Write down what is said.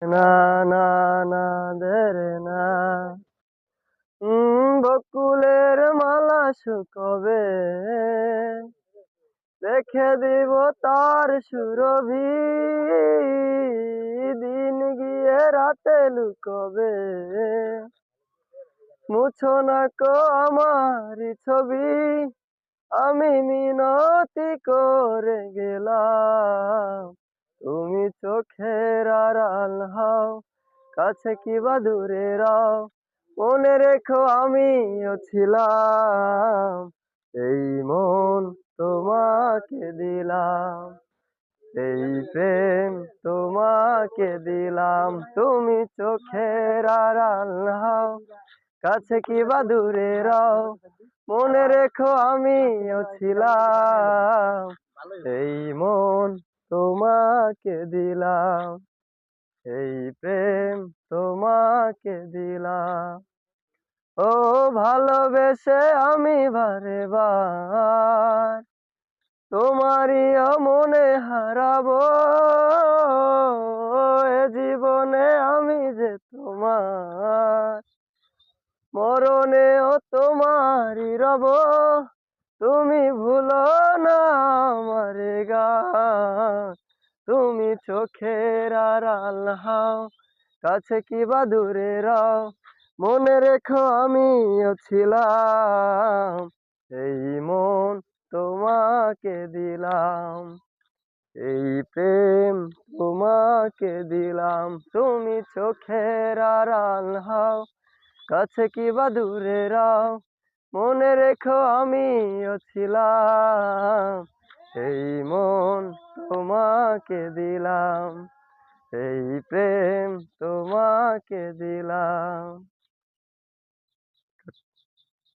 না না না দেরে না বকুলের মালা শুকবে রেখে দিব তার সুরভি দিন গিয়ে রাতে লুকবে মুছো না কো আমার ছবি আমি মিনতি করে গেলাম তুমি চোখের আড়াল হও কাছে কিবা দূরে রাও মনে রেখো আমিও ছিলাম এই মন তোমাকে দিলাম এই প্রেম তোমাকে দিলাম তুমি চোখের আড়াল হও কাছে কিবা দূরে রাও মনে রেখো আমিও ছিলাম এই মন তোমাকে দিলাম এই প্রেম তোমাকে দিলাম ও ভালোবেসে আমি বারে বার তোমারই মনে হারাবো এ জীবনে আমি যে তোমার মরণেও তোমারই রব তুমি ভুলো না আমার গান তুমি চোখের আড়াল হও কাছে কিবা দূরে রাও মনে রেখো আমিও ছিলাম এই মন তোমাকে দিলাম এই প্রেম তোমাকে দিলাম তুমি চোখের আড়াল হও কাছে কিবা দূরে রাও মনে রেখো আমিও ছিলাম এই মন তোমাকে দিলাম এই প্রেম তোমাকে দিলাম।